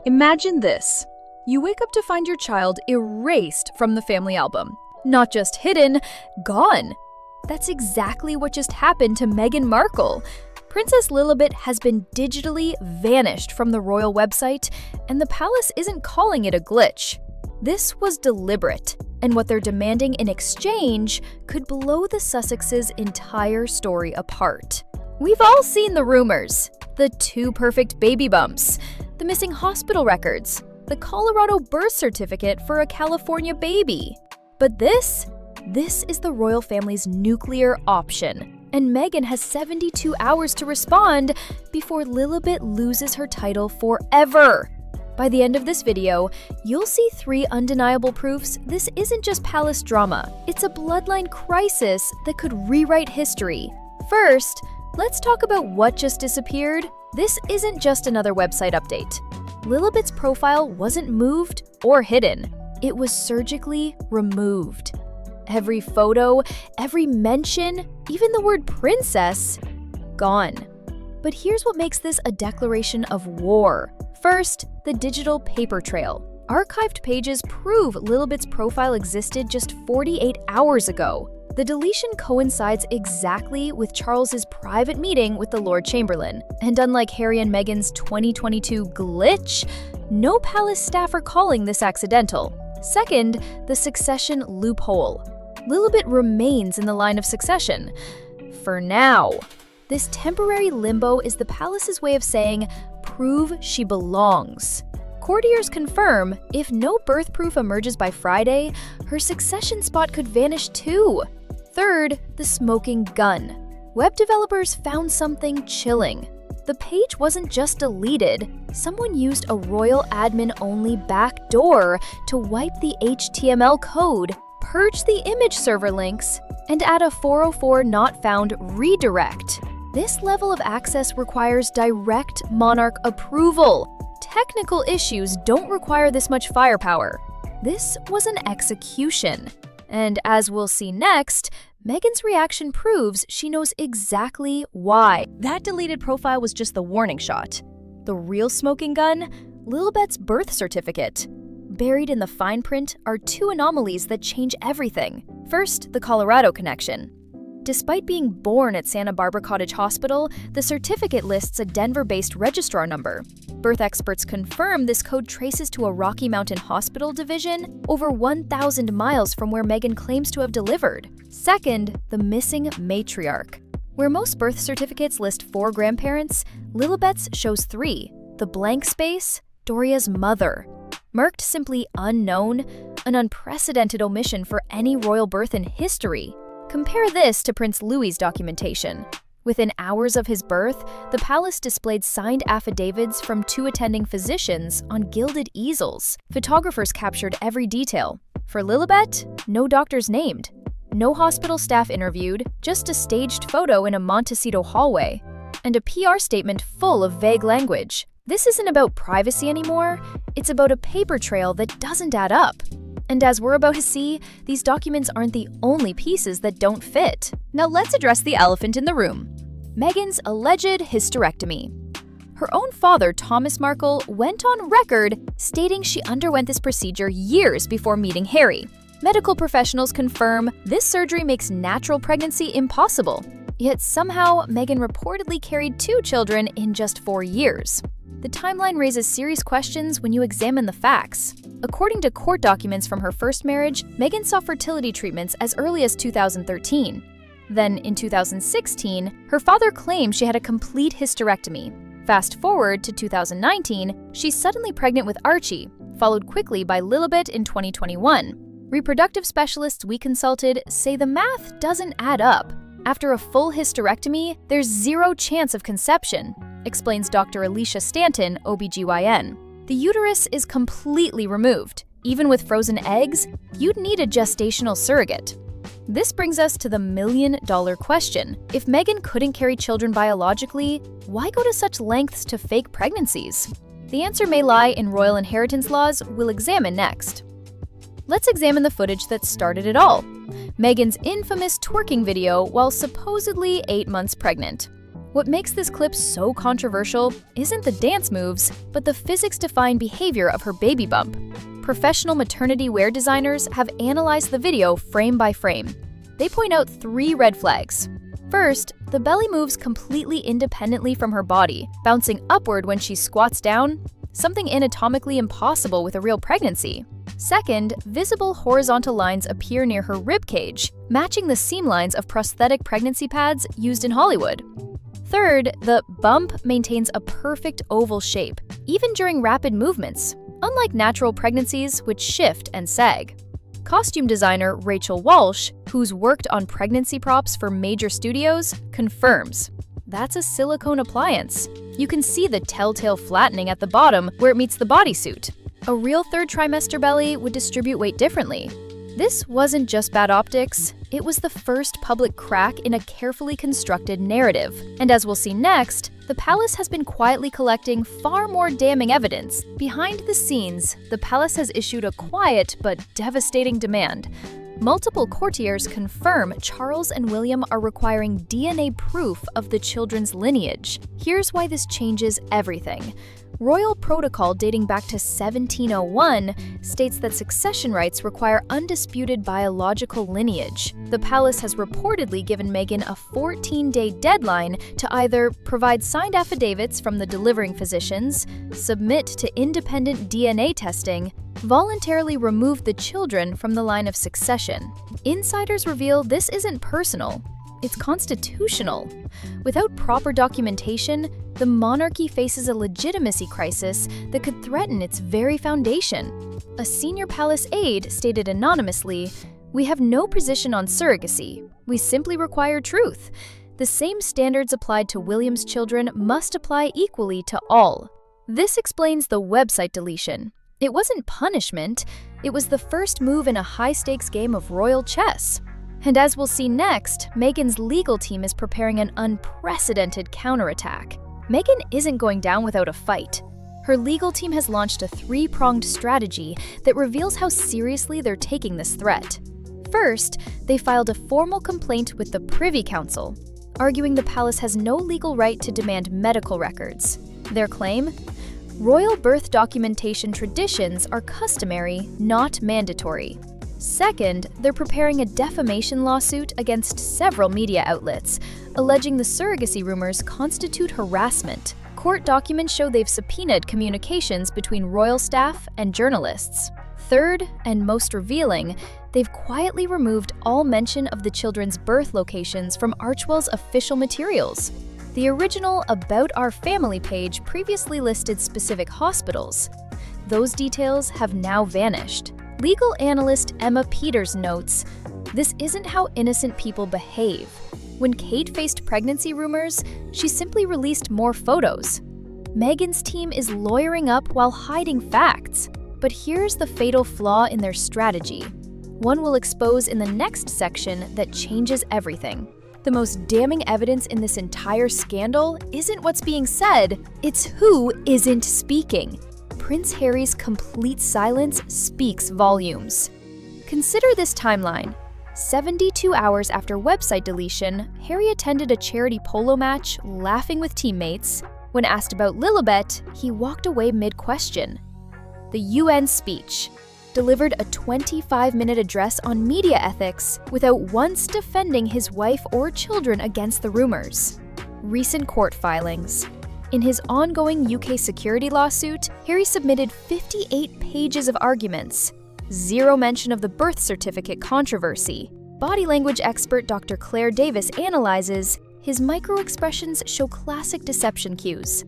Imagine this. You wake up to find your child erased from the family album. Not just hidden, gone. That's exactly what just happened to Meghan Markle. Princess Lilibet has been digitally vanished from the royal website, and the palace isn't calling it a glitch. This was deliberate, and what they're demanding in exchange could blow the Sussexes' entire story apart. We've all seen the rumors. The 2 perfect baby bumps, the missing hospital records, the Colorado birth certificate for a California baby. But this is the royal family's nuclear option, and Meghan has 72 hours to respond before Lilibet loses her title forever. By the end of this video, you'll see 3 undeniable proofs this isn't just palace drama. It's a bloodline crisis that could rewrite history. First, let's talk about what just disappeared. This isn't just another website update. Lilibet's profile wasn't moved or hidden. It was surgically removed. Every photo, every mention, even the word princess, gone. But here's what makes this a declaration of war. First, the digital paper trail. Archived pages prove Lilibet's profile existed just 48 hours ago. The deletion coincides exactly with Charles's private meeting with the Lord Chamberlain. And unlike Harry and Meghan's 2022 glitch, no palace staff are calling this accidental. Second, the succession loophole. Lilibet remains in the line of succession. For now. This temporary limbo is the palace's way of saying, prove she belongs. Courtiers confirm, if no birth proof emerges by Friday, her succession spot could vanish too. Third, the smoking gun. Web developers found something chilling. The page wasn't just deleted. Someone used a royal admin-only backdoor to wipe the HTML code, purge the image server links, and add a 404 not found redirect. This level of access requires direct monarch approval. Technical issues don't require this much firepower. This was an execution. And as we'll see next, Meghan's reaction proves she knows exactly why. That deleted profile was just the warning shot. The real smoking gun? Lilibet's birth certificate. Buried in the fine print are 2 anomalies that change everything. First, the Colorado connection. Despite being born at Santa Barbara Cottage Hospital, the certificate lists a Denver-based registrar number. Birth experts confirm this code traces to a Rocky Mountain Hospital division over 1,000 miles from where Meghan claims to have delivered. Second, the missing matriarch. Where most birth certificates list 4 grandparents, Lilibet's shows 3. The blank space, Doria's mother. Marked simply unknown, an unprecedented omission for any royal birth in history. Compare this to Prince Louis's documentation. Within hours of his birth, the palace displayed signed affidavits from 2 attending physicians on gilded easels. Photographers captured every detail. For Lilibet, no doctors named. No hospital staff interviewed, just a staged photo in a Montecito hallway. And a PR statement full of vague language. This isn't about privacy anymore, it's about a paper trail that doesn't add up. And as we're about to see, these documents aren't the only pieces that don't fit. Now let's address the elephant in the room. Meghan's alleged hysterectomy. Her own father, Thomas Markle, went on record stating she underwent this procedure years before meeting Harry. Medical professionals confirm this surgery makes natural pregnancy impossible. Yet somehow, Meghan reportedly carried 2 children in just 4 years. The timeline raises serious questions when you examine the facts. According to court documents from her first marriage, Meghan saw fertility treatments as early as 2013. Then, in 2016, her father claimed she had a complete hysterectomy. Fast forward to 2019, she's suddenly pregnant with Archie, followed quickly by Lilibet in 2021. Reproductive specialists we consulted say the math doesn't add up. After a full hysterectomy, there's 0 chance of conception, explains Dr. Alicia Stanton, OBGYN. The uterus is completely removed. Even with frozen eggs, you'd need a gestational surrogate. This brings us to the million-dollar question. If Meghan couldn't carry children biologically, why go to such lengths to fake pregnancies? The answer may lie in royal inheritance laws we'll examine next. Let's examine the footage that started it all. Meghan's infamous twerking video while supposedly 8 months pregnant. What makes this clip so controversial isn't the dance moves, but the physics-defying behavior of her baby bump. Professional maternity wear designers have analyzed the video frame by frame. They point out 3 red flags. First, the belly moves completely independently from her body, bouncing upward when she squats down, something anatomically impossible with a real pregnancy. Second, visible horizontal lines appear near her rib cage, matching the seam lines of prosthetic pregnancy pads used in Hollywood. Third, the bump maintains a perfect oval shape, even during rapid movements, unlike natural pregnancies which shift and sag. Costume designer Rachel Walsh, who's worked on pregnancy props for major studios, confirms that's a silicone appliance. You can see the telltale flattening at the bottom where it meets the bodysuit. A real third trimester belly would distribute weight differently. This wasn't just bad optics, it was the first public crack in a carefully constructed narrative. And as we'll see next, the palace has been quietly collecting far more damning evidence. Behind the scenes, the palace has issued a quiet but devastating demand. Multiple courtiers confirm Charles and William are requiring DNA proof of the children's lineage. Here's why this changes everything. Royal protocol dating back to 1701 states that succession rights require undisputed biological lineage. The palace has reportedly given Meghan a 14-day deadline to either provide signed affidavits from the delivering physicians, submit to independent DNA testing, voluntarily remove the children from the line of succession. Insiders reveal this isn't personal, it's constitutional. Without proper documentation, the monarchy faces a legitimacy crisis that could threaten its very foundation. A senior palace aide stated anonymously, "We have no position on surrogacy. We simply require truth. The same standards applied to William's children must apply equally to all." This explains the website deletion. It wasn't punishment, it was the first move in a high-stakes game of royal chess. And as we'll see next, Meghan's legal team is preparing an unprecedented counterattack. Meghan isn't going down without a fight. Her legal team has launched a 3-pronged strategy that reveals how seriously they're taking this threat. First, they filed a formal complaint with the Privy Council, arguing the palace has no legal right to demand medical records. Their claim? Royal birth documentation traditions are customary, not mandatory. Second, they're preparing a defamation lawsuit against several media outlets, alleging the surrogacy rumors constitute harassment. Court documents show they've subpoenaed communications between royal staff and journalists. Third, and most revealing, they've quietly removed all mention of the children's birth locations from Archwell's official materials. The original About Our Family page previously listed specific hospitals. Those details have now vanished. Legal analyst Emma Peters notes, "This isn't how innocent people behave. When Kate faced pregnancy rumors, she simply released more photos. Meghan's team is lawyering up while hiding facts. But here's the fatal flaw in their strategy. One we'll expose in the next section that changes everything. The most damning evidence in this entire scandal isn't what's being said, it's who isn't speaking. Prince Harry's complete silence speaks volumes. Consider this timeline. 72 hours after website deletion, Harry attended a charity polo match, laughing with teammates. When asked about Lilibet, he walked away mid-question. The UN speech. Delivered a 25-minute address on media ethics without once defending his wife or children against the rumors. Recent court filings. In his ongoing UK security lawsuit, Harry submitted 58 pages of arguments. Zero mention of the birth certificate controversy. Body language expert Dr. Claire Davis analyzes, his micro-expressions show classic deception cues.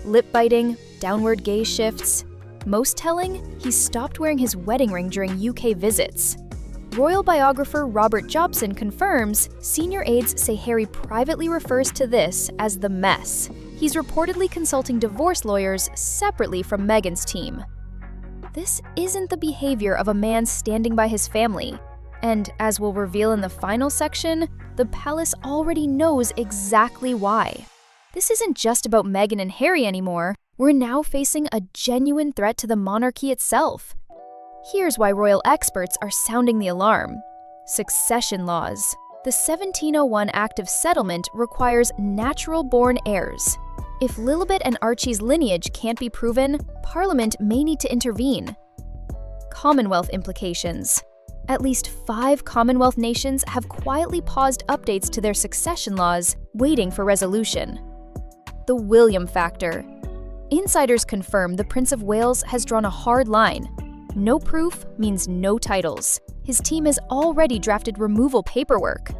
Lip biting, downward gaze shifts. Most telling, he stopped wearing his wedding ring during UK visits. Royal biographer Robert Jobson confirms, senior aides say Harry privately refers to this as the mess. He's reportedly consulting divorce lawyers separately from Meghan's team. This isn't the behavior of a man standing by his family. And as we'll reveal in the final section, the palace already knows exactly why. This isn't just about Meghan and Harry anymore. We're now facing a genuine threat to the monarchy itself. Here's why royal experts are sounding the alarm. Succession laws. The 1701 Act of Settlement requires natural-born heirs. If Lilibet and Archie's lineage can't be proven, Parliament may need to intervene. Commonwealth implications. At least 5 Commonwealth nations have quietly paused updates to their succession laws, waiting for resolution. The William factor. Insiders confirm the Prince of Wales has drawn a hard line. No proof means no titles. His team has already drafted removal paperwork.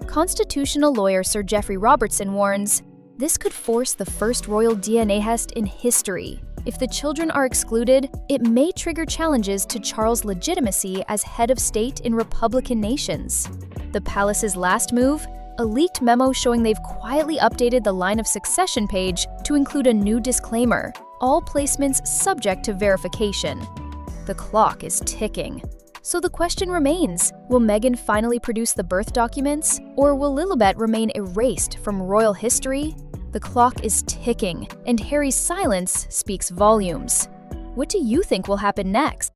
Constitutional lawyer Sir Geoffrey Robertson warns, this could force the first royal DNA test in history. If the children are excluded, it may trigger challenges to Charles' legitimacy as head of state in Republican nations. The palace's last move? A leaked memo showing they've quietly updated the line of succession page to include a new disclaimer, all placements subject to verification. The clock is ticking. So the question remains, will Meghan finally produce the birth documents, or will Lilibet remain erased from royal history? The clock is ticking, and Harry's silence speaks volumes. What do you think will happen next?